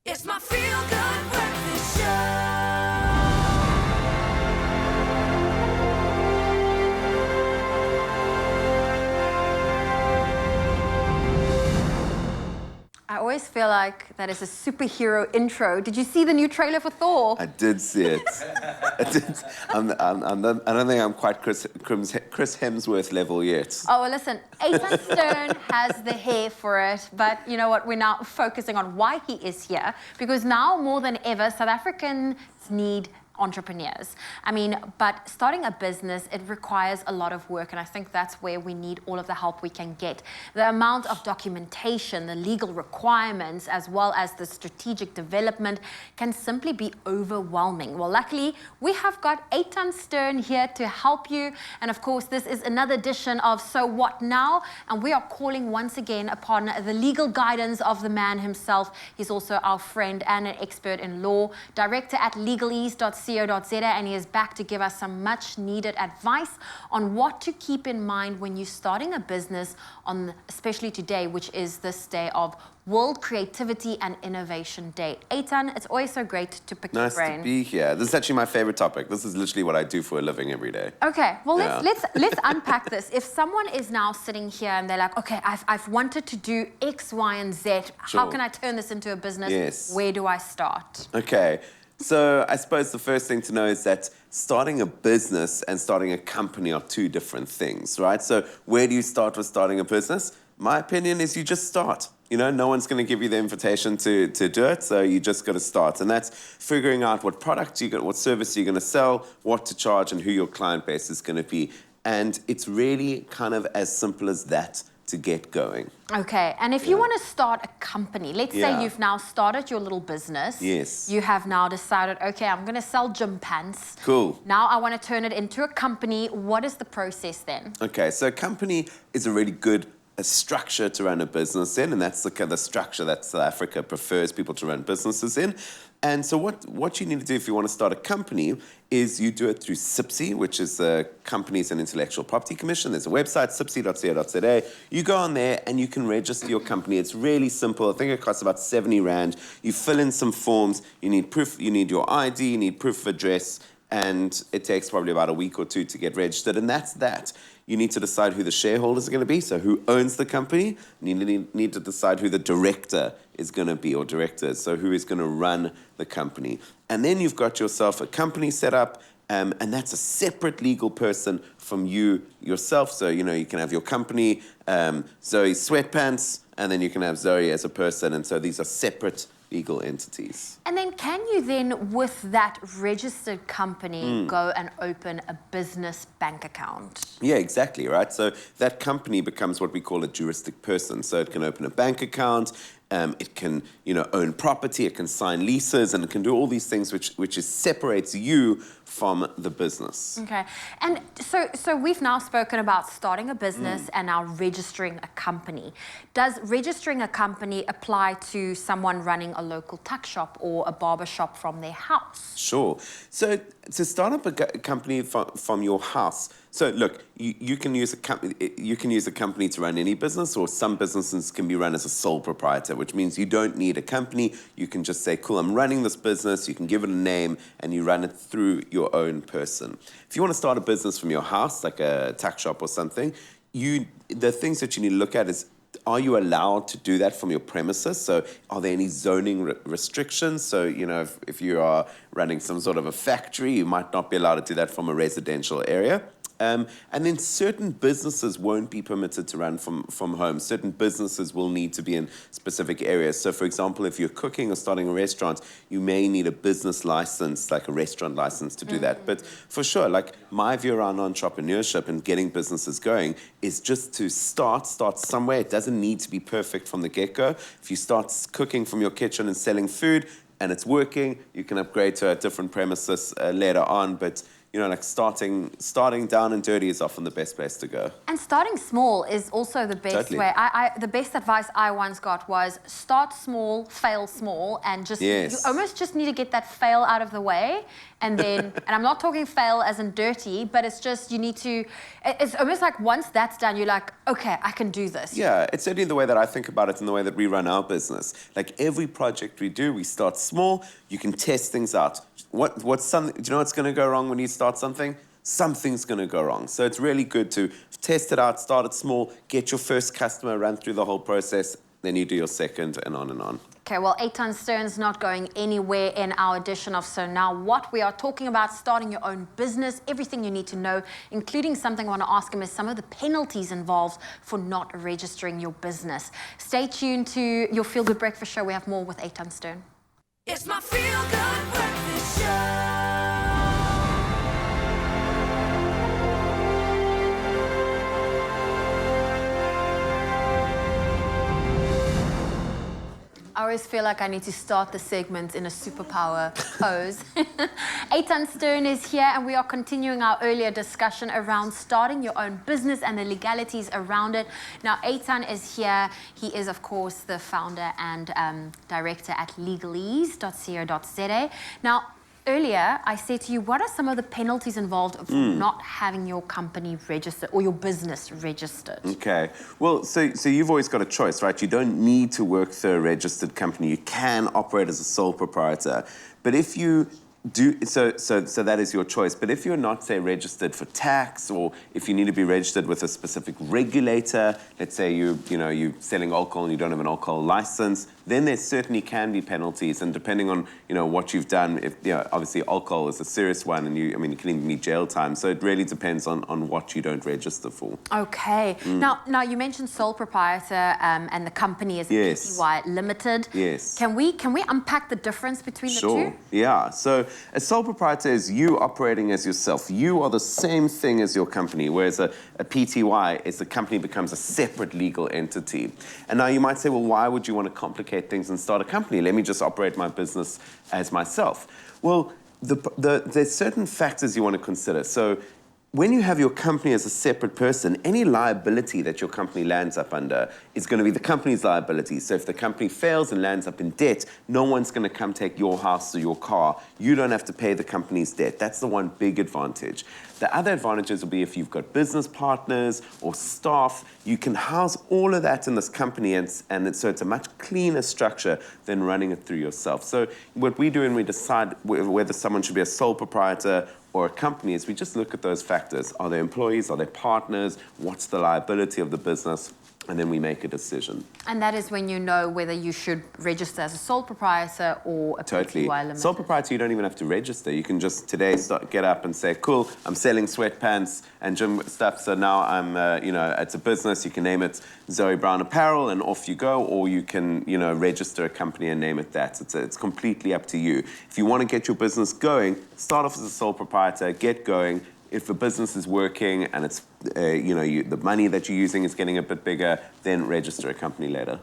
It's my feel-good breakfast show. I always feel like that is a superhero intro. Did you see the new trailer for Thor? I did see it. I did. I don't think I'm quite Chris Hemsworth level yet. Oh, well, listen, Eitan Stern has the hair for it, but you know what? We're now focusing on why he is here, because now more than ever, South Africans need entrepreneurs. I mean, but starting a business, it requires a lot of work, and I think that's where we need all of the help we can get. The amount of documentation, the legal requirements, as well as the strategic development can simply be overwhelming. Well, luckily, we have got Eitan Stern here to help you, and of course, this is another edition of So What Now, and we are calling once again upon the legal guidance of the man himself. He's also our friend and an expert in law, director at legalese.co.za, and he is back to give us some much needed advice on what to keep in mind when you're starting a business on, especially today, which is this day of World Creativity and Innovation Day. Eitan, it's always so great to pick your brain. Nice to be here. This is actually my favorite topic. This is literally what I do for a living every day. Okay, well, let's unpack this. If someone is now sitting here and they're like, okay, I've wanted to do X, Y, and Z. Sure. How can I turn this into a business? Yes. Where do I start? Okay. So I suppose the first thing to know is that starting a business and starting a company are two different things, right? So where do you start with starting a business? My opinion is you just start. You know, no one's going to give you the invitation to do it, so you just got to start. And that's figuring out what product what service you're going to sell, what to charge, and who your client base is going to be. And it's really kind of as simple as that to get going. Okay, and if you want to start a company, let's say you've now started your little business. Yes. You have now decided, okay, I'm going to sell gym pants. Cool. Now I want to turn it into a company. What is the process then? Okay, so a company is a really good structure to run a business in, and that's the kind of structure that South Africa prefers people to run businesses in. And so what you need to do if you want to start a company is you do it through CIPC, which is the Companies and Intellectual Property Commission. There's a website, cipc.co.za. You go on there and you can register your company. It's really simple. I think it costs about 70 Rand. You fill in some forms. You need proof. You need your ID. You need proof of address. And it takes probably about a week or two to get registered. And that's that. You need to decide who the shareholders are going to be, so who owns the company. You need to decide who the director is going to be, or directors, so who is going to run the company. And then you've got yourself a company set up, and that's a separate legal person from you yourself. So, you know, you can have your company, Zoe Sweatpants, and then you can have Zoe as a person. And so these are separate legal entities. And then can you then, with that registered company, go and open a business bank account? Yeah, exactly, right? So that company becomes what we call a juristic person. So it can open a bank account, it can, you know, own property, it can sign leases, and it can do all these things which separates you from the business. Okay, and so we've now spoken about starting a business and now registering a company. Does registering a company apply to someone running a local tuck shop or a barber shop from their house? Sure. So to start up a company from your house, so look, you can use a company to run any business, or some businesses can be run as a sole proprietor, which means you don't need a company. You can just say, cool, I'm running this business. You can give it a name and you run it through your own person. If you want to start a business from your house, like a tuck shop or something, the things that you need to look at is, are you allowed to do that from your premises? So are there any zoning restrictions? So, you know, if you are running some sort of a factory, you might not be allowed to do that from a residential area. And then certain businesses won't be permitted to run from home. Certain businesses will need to be in specific areas. So, for example, if you're cooking or starting a restaurant, you may need a business license, like a restaurant license, to do that. But for sure, like, my view around entrepreneurship and getting businesses going is just to start somewhere. It doesn't need to be perfect from the get-go. If you start cooking from your kitchen and selling food and it's working, you can upgrade to a different premises later on. But like starting down and dirty is often the best place to go. And starting small is also the best Totally. way. The best advice I once got was start small, fail small, and just Yes. you almost just need to get that fail out of the way. And then, and I'm not talking fail as in dirty, but it's just you need to, it's almost like once that's done, you're like, okay, I can do this. Yeah, it's certainly the way that I think about it and the way that we run our business. Like every project we do, we start small, you can test things out. What's something, do you know what's going to go wrong when you start something? Something's going to go wrong. So it's really good to test it out, start it small, get your first customer, run through the whole process, then you do your second, and on and on. Okay, well, Eitan Stern's not going anywhere in our edition of So Now What. We are talking about starting your own business, everything you need to know, including something I want to ask him is some of the penalties involved for not registering your business. Stay tuned to your Feel Good Breakfast Show. We have more with Eitan Stern. It's my feel good breakfast show. I always feel like I need to start the segment in a superpower pose. Eitan Stern is here, and we are continuing our earlier discussion around starting your own business and the legalities around it. Now, Eitan is here. He is, of course, the founder and director at legalese.co.za. Now, earlier, I said to you, what are some of the penalties involved for not having your company registered or your business registered? Okay. Well, so you've always got a choice, right? You don't need to work through a registered company. You can operate as a sole proprietor. But if you do, so that is your choice. But if you're not, say, registered for tax, or if you need to be registered with a specific regulator, let's say you're selling alcohol and you don't have an alcohol license, then there certainly can be penalties. And depending on what you've done, if obviously alcohol is a serious one, and you can even be jail time. So it really depends on what you don't register for. Okay. Now you mentioned sole proprietor and the company is Yes. PTY Limited. Yes. Can we unpack the difference between the Sure. two? Yeah. So a sole proprietor is you operating as yourself. You are the same thing as your company, whereas a PTY is the company becomes a separate legal entity. And now you might say, well, why would you want to complicate things and start a company? Let me just operate my business as myself. Well, there's certain factors you want to consider. So when you have your company as a separate person, any liability that your company lands up under is going to be the company's liability. So if the company fails and lands up in debt, no one's going to come take your house or your car. You don't have to pay the company's debt. That's the one big advantage. The other advantages will be if you've got business partners or staff, you can house all of that in this company, so it's a much cleaner structure than running it through yourself. So what we do when we decide whether someone should be a sole proprietor or a company is we just look at those factors. Are they employees? Are they partners? What's the liability of the business? And then we make a decision. And that is when you know whether you should register as a sole proprietor or a Totally. PTY Limited. Sole proprietor, you don't even have to register. You can just today get up and say, cool, I'm selling sweatpants and gym stuff, so now I'm, it's a business. You can name it Zoe Brown Apparel, and off you go, or you can, register a company and name it that. It's completely up to you. If you want to get your business going, start off as a sole proprietor, get going. If the business is working and it's, the money that you're using is getting a bit bigger, then register a company later.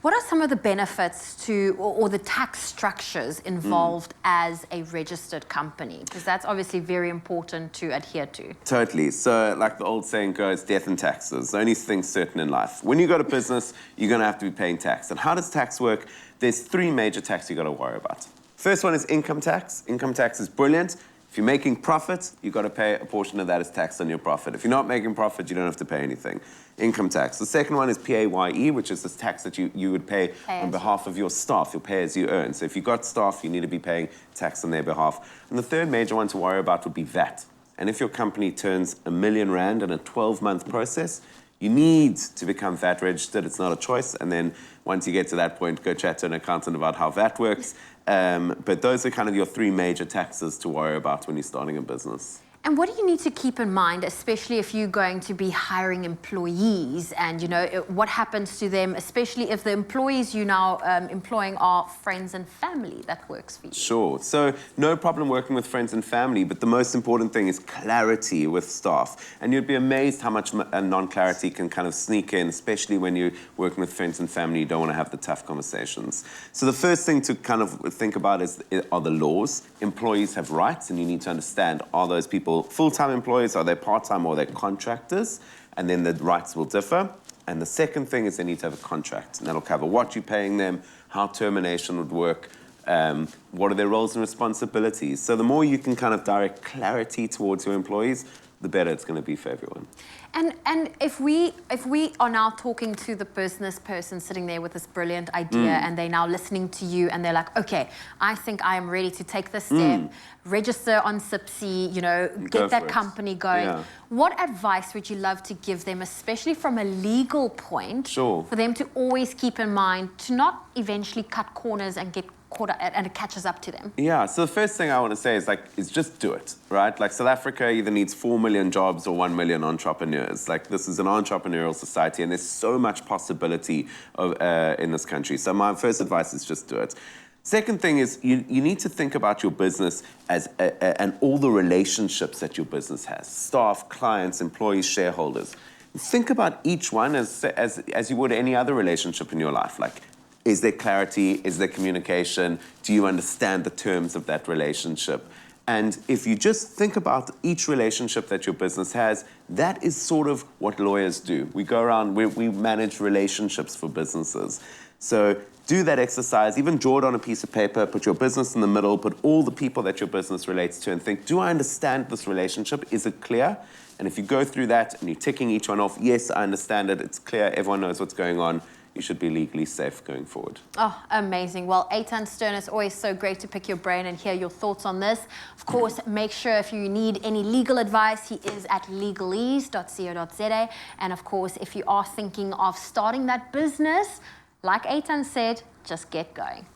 What are some of the benefits to, or the tax structures involved as a registered company? Because that's obviously very important to adhere to. Totally. So like the old saying goes, death and taxes. The only thing certain in life. When you got a business, you're going to have to be paying tax. And how does tax work? There's three major taxes you got to worry about. First one is income tax. Income tax is brilliant. If you're making profit, you've got to pay a portion of that as tax on your profit. If you're not making profit, you don't have to pay anything. Income tax. The second one is PAYE, which is this tax that you would pay on behalf of your staff. You'll pay as you earn. So if you've got staff, you need to be paying tax on their behalf. And the third major one to worry about would be VAT. And if your company turns R1 million in a 12-month process, you need to become VAT registered. It's not a choice. And then once you get to that point, go chat to an accountant about how VAT works. But those are kind of your three major taxes to worry about when you're starting a business. And what do you need to keep in mind, especially if you're going to be hiring employees and, what happens to them, especially if the employees you're now employing are friends and family that works for you? Sure. So no problem working with friends and family, but the most important thing is clarity with staff. And you'd be amazed how much non-clarity can kind of sneak in, especially when you're working with friends and family. You don't want to have the tough conversations. So the first thing to kind of think about are the laws. Employees have rights, and you need to understand, are those people people full-time employees? Are they part-time or are they contractors? And then the rights will differ. And the second thing is they need to have a contract, and that'll cover what you're paying them, how termination would work, what are their roles and responsibilities. So the more you can kind of direct clarity towards your employees, the better it's going to be for everyone. And if we are now talking to the business person sitting there with this brilliant idea and they're now listening to you and they're like, okay, I think I am ready to take this step, register on SIPC, you know, get that company going. Yeah. What advice would you love to give them, especially from a legal point, Sure. for them to always keep in mind to not eventually cut corners and get caught up and it catches up to them? Yeah, so the first thing I want to say is just do it, right? Like South Africa either needs 4 million jobs or 1 million entrepreneurs. Like this is an entrepreneurial society and there's so much possibility in this country. So my first advice is just do it. Second thing is you need to think about your business as and all the relationships that your business has. Staff, clients, employees, shareholders. Think about each one as you would any other relationship in your life. Like, is there clarity? Is there communication? Do you understand the terms of that relationship? And if you just think about each relationship that your business has, that is sort of what lawyers do. We go around, we manage relationships for businesses. So do that exercise, even draw it on a piece of paper, put your business in the middle, put all the people that your business relates to and think, do I understand this relationship? Is it clear? And if you go through that and you're ticking each one off, yes, I understand it, it's clear, everyone knows what's going on, you should be legally safe going forward. Oh, amazing. Well, Eitan Stern, it's always so great to pick your brain and hear your thoughts on this. Of course, make sure if you need any legal advice, he is at legalese.co.za. And of course, if you are thinking of starting that business, like Eitan said, just get going.